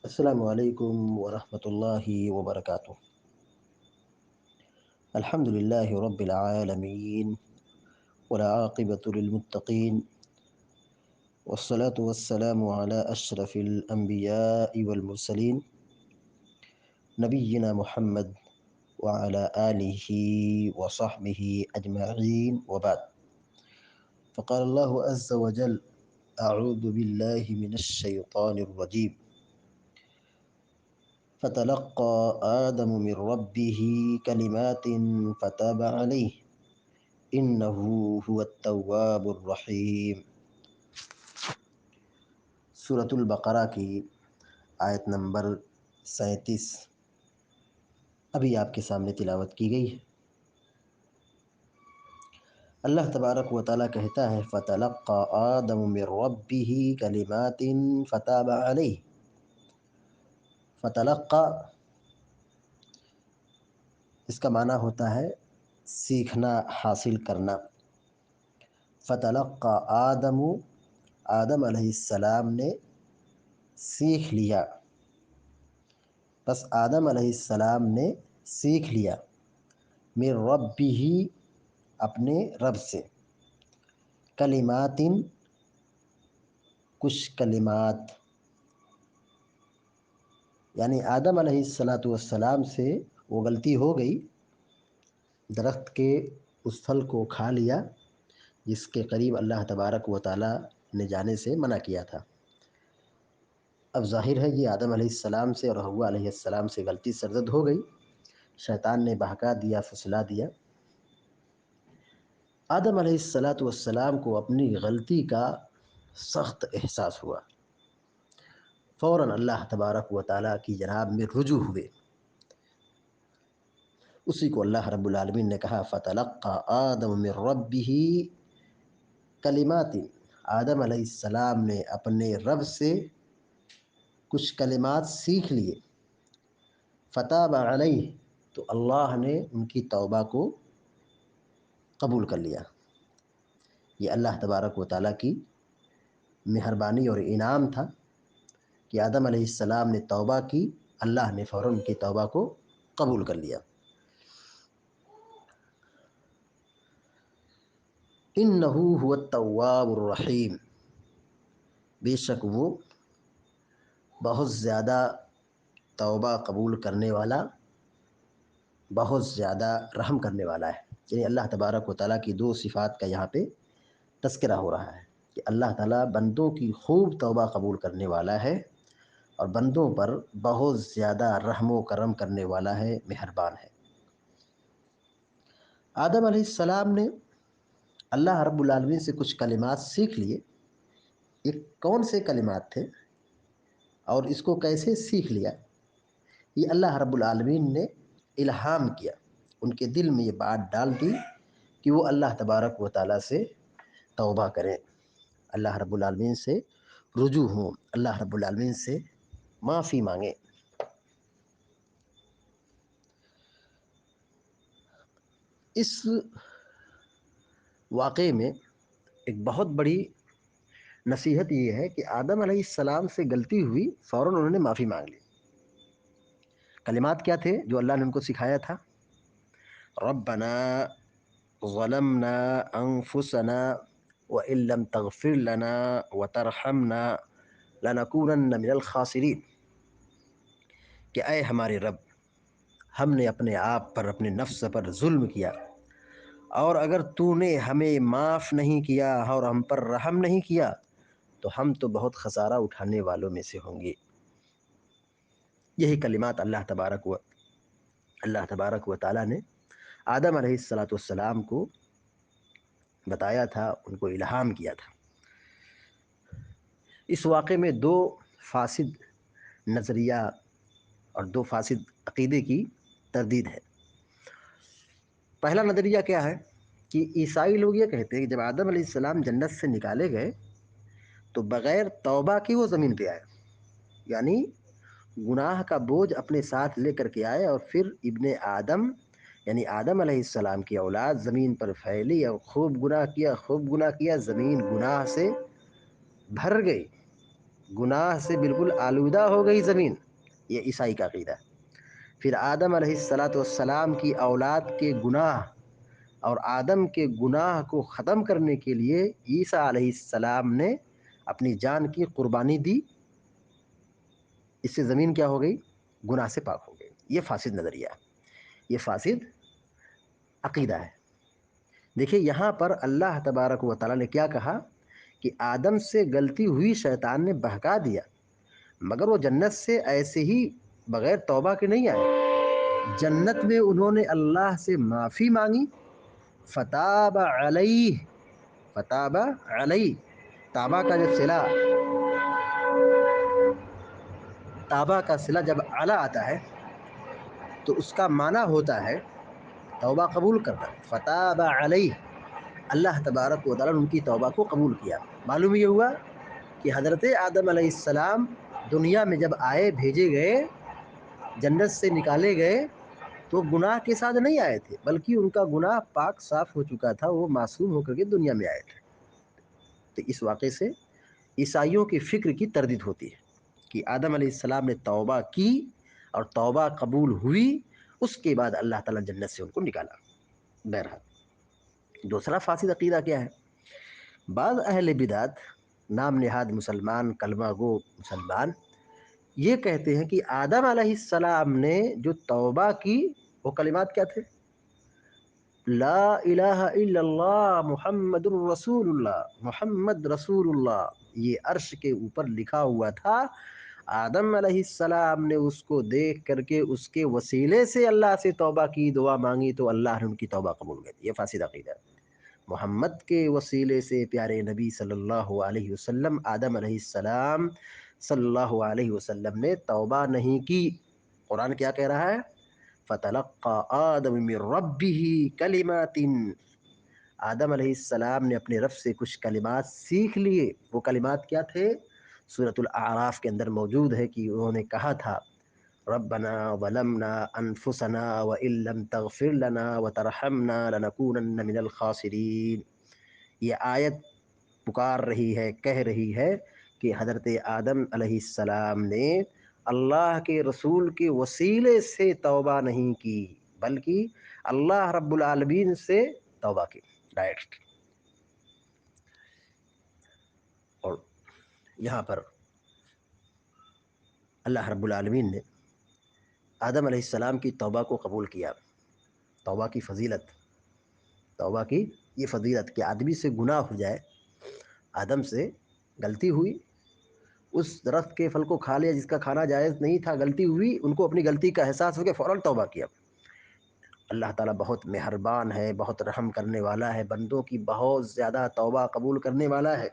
السلام علیکم ورحمۃ اللہ وبرکاتہ۔ الحمد للہ رب العالمین والعاقبۃ للمتقین والصلاة والسلام علی اشرف الانبیاء والمرسلین نبینا محمد وعلی آلہ وصحبہ اجمعین وبعد۔ فقال اللہ عز وجل اعوذ باللہ من الشیطان الرجیم فتلقى آدم من ربه كلمات فتاب عليه إنه هو التواب الرحیم۔ سورۃ البقرہ کی آیت نمبر 37 ابھی آپ کے سامنے تلاوت کی گئی ہے۔ اللہ تبارک و تعالیٰ کہتا ہے فتلقى آدم من ربه كلمات فتاب عليه۔ فتلقى اس کا معنی ہوتا ہے سیکھنا، حاصل کرنا۔ فتلقى آدم علیہ السلام نے سیکھ لیا، بس آدم علیہ السلام نے سیکھ لیا من ربہ اپنے رب سے، کلمات کچھ کلمات، یعنی آدم علیہ السلام سے وہ غلطی ہو گئی، درخت کے اس پھل کو کھا لیا جس کے قریب اللہ تبارک و تعالیٰ نے جانے سے منع کیا تھا۔ اب ظاہر ہے یہ آدم علیہ السلام سے اور حوا علیہ السلام سے غلطی سرزد ہو گئی، شیطان نے بہکا دیا، پھسلا دیا۔ آدم علیہ السلام کو اپنی غلطی کا سخت احساس ہوا، فوراً اللہ تبارک و تعالیٰ کی جناب میں رجوع ہوئے۔ اسی کو اللہ رب العالمین نے کہا فتلقى آدم من ربہ کلمات، آدم علیہ السلام نے اپنے رب سے کچھ کلمات سیکھ لیے، فتاب علیہ تو اللہ نے ان کی توبہ کو قبول کر لیا۔ یہ اللہ تبارک و تعالیٰ کی مہربانی اور انعام تھا کہ آدم علیہ السلام نے توبہ کی، اللہ نے فوراً ان کی توبہ کو قبول کر لیا۔ انہ هو التواب الرحیم، بے شک وہ بہت زیادہ توبہ قبول کرنے والا، بہت زیادہ رحم کرنے والا ہے۔ یعنی اللہ تبارک و تعالیٰ کی دو صفات کا یہاں پہ تذکرہ ہو رہا ہے کہ اللہ تعالیٰ بندوں کی خوب توبہ قبول کرنے والا ہے اور بندوں پر بہت زیادہ رحم و کرم کرنے والا ہے، مہربان ہے۔ آدم علیہ السلام نے اللہ رب العالمین سے کچھ کلمات سیکھ لیے۔ یہ کون سے کلمات تھے اور اس کو کیسے سیکھ لیا؟ یہ اللہ رب العالمین نے الہام کیا، ان کے دل میں یہ بات ڈال دی کہ وہ اللہ تبارک و تعالیٰ سے توبہ کریں، اللہ رب العالمین سے رجوع ہوں، اللہ رب العالمین سے معافی مانگیں۔ اس واقعے میں ایک بہت بڑی نصیحت یہ ہے کہ آدم علیہ السلام سے غلطی ہوئی، فوراً انہوں نے معافی مانگ لی۔ کلمات کیا تھے جو اللہ نے ان کو سکھایا تھا؟ ربنا ظلمنا انفسنا وان لم تغفر لنا وترحمنا لنکونن من الخاسرین، کہ اے ہمارے رب، ہم نے اپنے آپ پر، اپنے نفس پر ظلم کیا، اور اگر تو نے ہمیں معاف نہیں کیا اور ہم پر رحم نہیں کیا تو ہم تو بہت خسارہ اٹھانے والوں میں سے ہوں گے۔ یہی کلمات اللہ تبارک و تعالیٰ نے آدم علیہ السلام کو بتایا تھا، ان کو الہام کیا تھا۔ اس واقعے میں دو فاسد نظریہ اور دو فاسد عقیدے کی تردید ہے۔ پہلا نظریہ کیا ہے کہ عیسائی لوگ یہ کہتے ہیں کہ جب آدم علیہ السلام جنت سے نکالے گئے تو بغیر توبہ کی وہ زمین پہ آئے، یعنی گناہ کا بوجھ اپنے ساتھ لے کر کے آئے، اور پھر ابن آدم یعنی آدم علیہ السلام کی اولاد زمین پر پھیلی اور خوب گناہ کیا، زمین گناہ سے بھر گئی۔ گناہ سے بالکل آلودہ ہو گئی زمین، یہ عیسائی کا عقیدہ ہے۔ پھر آدم علیہ السلام کی اولاد کے گناہ اور آدم کے گناہ کو ختم کرنے کے لیے عیسیٰ علیہ السلام نے اپنی جان کی قربانی دی، اس سے زمین کیا ہو گئی؟ گناہ سے پاک ہو گئی۔ یہ فاسد نظریہ ہے، یہ فاسد عقیدہ ہے۔ دیکھیے یہاں پر اللہ تبارک و تعالیٰ نے کیا کہا کہ آدم سے غلطی ہوئی، شیطان نے بہکا دیا، مگر وہ جنت سے ایسے ہی بغیر توبہ کے نہیں آئے، جنت میں انہوں نے اللہ سے معافی مانگی، فتاب علیہ، فتاب علیہ، تابہ کا جب صلہ، تابہ کا صلہ جب علی آتا ہے تو اس کا معنی ہوتا ہے توبہ قبول کرنا۔ فتاب علیہ، اللہ تبارک و تعالیٰ نے ان کی توبہ کو قبول کیا۔ معلوم یہ ہوا کہ حضرت آدم علیہ السلام دنیا میں جب آئے، بھیجے گئے، جنت سے نکالے گئے، تو گناہ کے ساتھ نہیں آئے تھے، بلکہ ان کا گناہ پاک صاف ہو چکا تھا، وہ معصوم ہو کر کے دنیا میں آئے تھے۔ تو اس واقعے سے عیسائیوں کی فکر کی تردید ہوتی ہے کہ آدم علیہ السلام نے توبہ کی اور توبہ قبول ہوئی، اس کے بعد اللہ تعالیٰ جنت سے ان کو نکالا۔ بہرحال دوسرا فاسد عقیدہ کیا ہے؟ بعض اہل بدعت، نام نہاد مسلمان، کلمہ گو مسلمان، یہ کہتے ہیں کہ آدم علیہ السلام نے جو توبہ کی وہ کلمات کیا تھے؟ لا الہ الا اللہ محمد الرسول اللہ، محمد رسول اللہ، یہ عرش کے اوپر لکھا ہوا تھا۔ آدم علیہ السلام نے اس کو دیکھ کر کے اس کے وسیلے سے اللہ سے توبہ کی، دعا مانگی، تو اللہ نے ان کی توبہ قبول کر دی۔ یہ فاسد عقیدہ ہے۔ محمد کے وسیلے سے پیارے نبی صلی اللہ علیہ وسلم، آدم علیہ السلام صلی اللہ علیہ وسلم نے توبہ نہیں کی۔ قرآن کیا کہہ رہا ہے؟ فَتَلَقَّى آدَمُ مِن رَبِّهِ كَلِمَاتٍ، آدم علیہ السلام نے اپنے رب سے کچھ کلمات سیکھ لیے۔ وہ کلمات کیا تھے؟ سورۃ الاعراف کے اندر موجود ہے کہ انہوں نے کہا تھا ربنا ظلمنا انفسنا وان لم تغفر لنا وترحمنا لنكونن من الخاسرین۔ یہ آیت پکار رہی ہے، کہہ رہی ہے کہ حضرت آدم علیہ السلام نے اللہ کے رسول کے وسیلے سے توبہ نہیں کی، بلکہ اللہ رب العالمین سے توبہ کی ڈائریکٹ۔ اور یہاں پر اللہ رب العالمین نے آدم علیہ السلام کی توبہ کو قبول کیا۔ توبہ کی فضیلت، توبہ کی یہ فضیلت کہ آدمی سے گناہ ہو جائے، آدم سے غلطی ہوئی، اس درخت کے پھل کو کھا لیا جس کا کھانا جائز نہیں تھا، غلطی ہوئی، ان کو اپنی غلطی کا احساس ہو کے فوراً توبہ کیا۔ اللہ تعالیٰ بہت مہربان ہے، بہت رحم کرنے والا ہے، بندوں کی بہت زیادہ توبہ قبول کرنے والا ہے۔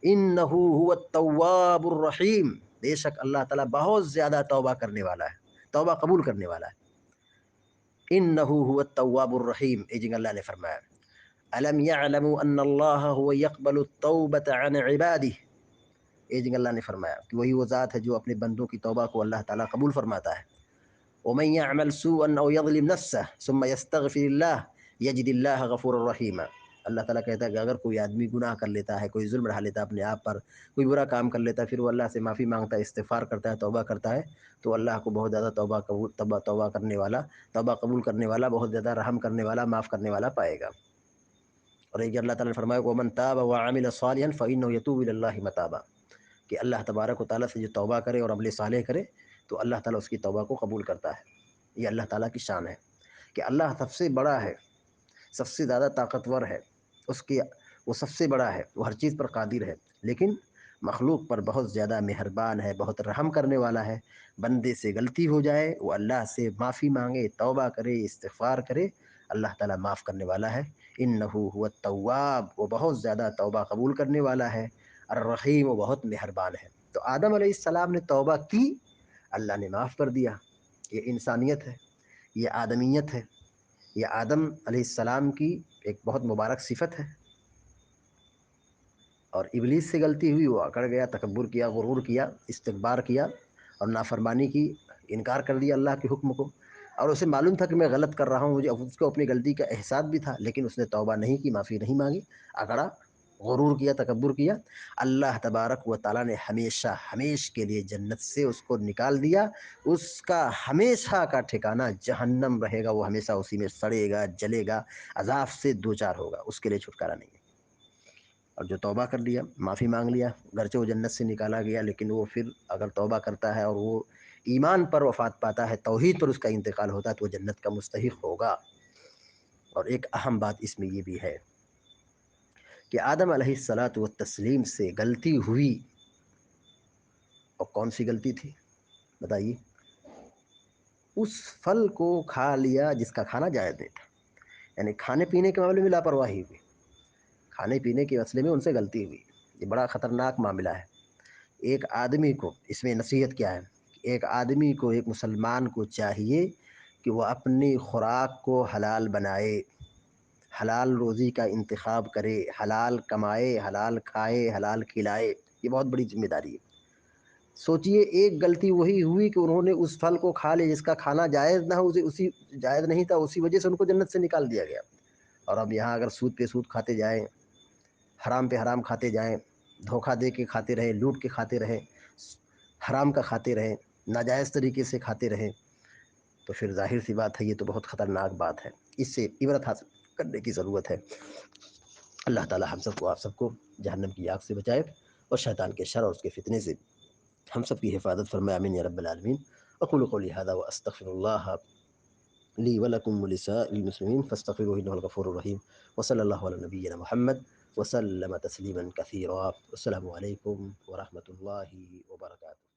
انہ هو التواب الرحیم، بے شک اللہ تعالیٰ بہت زیادہ توبہ کرنے والا ہے، توبہ قبول کرنے والا ہے۔ انہ هو التواب الرحیم، یہ جگہ اللہ نے فرمایا الم يعلموا ان اللہ هو يقبل التوبة عن عباده، یہ جگہ اللہ نے فرمایا کہ وہی وہ ذات ہے جو اپنے بندوں کی توبہ کو اللہ تعالیٰ قبول فرماتا ہے۔ ومن يعمل سوءا او يظلم نفسه ثم يستغفر الله يجد الله غفورا رحيما، اللہ تعالیٰ کہتا ہے کہ اگر کوئی آدمی گناہ کر لیتا ہے، کوئی ظلم ڈھا لیتا ہے اپنے آپ پر، کوئی برا کام کر لیتا ہے، پھر وہ اللہ سے معافی مانگتا ہے، استغفار کرتا ہے، توبہ کرتا ہے، تو اللہ کو بہت زیادہ توبہ کرنے والا، توبہ قبول کرنے والا، بہت زیادہ رحم کرنے والا، معاف کرنے والا پائے گا۔ اور ایک اللہ تعالیٰ نے فرمایا وَمَن تَابَ وَعَمِلَ صَالِحًا فَإِنَّهُ يَتُوبُ إِلَى اللَّهِ مَتَابًا، کہ اللہ تبارک و تعالیٰ سے جو توبہ کرے اور عمل صالح کرے تو اللہ تعالیٰ اس کی توبہ کو قبول کرتا ہے۔ یہ اللہ تعالیٰ کی شان ہے کہ اللہ سب سے بڑا ہے، سب سے زیادہ طاقتور ہے، اس کی وہ سب سے بڑا ہے، وہ ہر چیز پر قادر ہے، لیکن مخلوق پر بہت زیادہ مہربان ہے، بہت رحم کرنے والا ہے۔ بندے سے غلطی ہو جائے، وہ اللہ سے معافی مانگے، توبہ کرے، استغفار کرے، اللہ تعالیٰ معاف کرنے والا ہے۔ انہ هو التواب، وہ بہت زیادہ توبہ قبول کرنے والا ہے۔ الرحیم، وہ بہت مہربان ہے۔ تو آدم علیہ السلام نے توبہ کی، اللہ نے معاف کر دیا۔ یہ انسانیت ہے، یہ آدمیت ہے، یہ آدم علیہ السلام کی ایک بہت مبارک صفت ہے۔ اور ابلیس سے غلطی ہوئی، وہ اکڑ گیا، تکبر کیا، غرور کیا، استکبار کیا اور نافرمانی کی، انکار کر دیا اللہ کے حکم کو، اور اسے معلوم تھا کہ میں غلط کر رہا ہوں، مجھے اس کو اپنی غلطی کا احساس بھی تھا، لیکن اس نے توبہ نہیں کی، معافی نہیں مانگی، اکڑا غرور کیا، تکبر کیا، اللہ تبارک و تعالیٰ نے ہمیشہ ہمیش کے لیے جنت سے اس کو نکال دیا، اس کا ہمیشہ کا ٹھکانہ جہنم رہے گا، وہ ہمیشہ اسی میں سڑے گا، جلے گا، عذاب سے دوچار ہوگا، اس کے لیے چھٹکارا نہیں ہے۔ اور جو توبہ کر لیا، معافی مانگ لیا، گرچہ وہ جنت سے نکالا گیا لیکن وہ پھر اگر توبہ کرتا ہے اور وہ ایمان پر وفات پاتا ہے، توحید پر اس کا انتقال ہوتا ہے، تو وہ جنت کا مستحق ہوگا۔ اور ایک اہم بات اس میں یہ بھی ہے کہ آدم علیہ الصلاۃ والتسلیم سے غلطی ہوئی، اور کون سی غلطی تھی بتائیے؟ اس پھل کو کھا لیا جس کا کھانا جائز نہیں تھا، یعنی کھانے پینے کے معاملے میں لاپرواہی ہوئی، کھانے پینے کے مسئلے میں ان سے غلطی ہوئی، یہ بڑا خطرناک معاملہ ہے۔ ایک آدمی کو اس میں نصیحت کیا ہے، ایک آدمی کو، ایک مسلمان کو چاہیے کہ وہ اپنی خوراک کو حلال بنائے، حلال روزی کا انتخاب کرے، حلال کمائے، حلال کھائے، حلال کھلائے، یہ بہت بڑی ذمہ داری ہے۔ سوچئے ایک غلطی وہی ہوئی کہ انہوں نے اس پھل کو کھا لیا جس کا کھانا جائز نہ ہو، اسی جائز نہیں تھا، اسی وجہ سے ان کو جنت سے نکال دیا گیا۔ اور اب یہاں اگر سود پہ سود کھاتے جائیں، حرام پہ حرام کھاتے جائیں، دھوکہ دے کے کھاتے رہیں، لوٹ کے کھاتے رہیں، حرام کا کھاتے رہیں، ناجائز طریقے سے کھاتے رہیں، تو پھر ظاہر سی بات ہے یہ تو بہت خطرناک بات ہے، اس سے عبرت حاصل کرنے کی ضرورت ہے۔ اللہ تعالی ہم سب کو، آپ سب کو جہنم کی آگ سے بچائے اور شیطان کے شر اور اس کے فتنے سے ہم سب کی حفاظت فرمائے، آمین یا رب العالمین۔ اقول قولی ھذا واستغفر اللہ لی ولکم ولسائر المسلمین فاستغفروہ انہ الغفور الرحیم، وصلی اللہ علی نبینا محمد وسلم تسلیما کثیرا۔ السلام علیکم ورحمۃ اللہ وبرکاتہ۔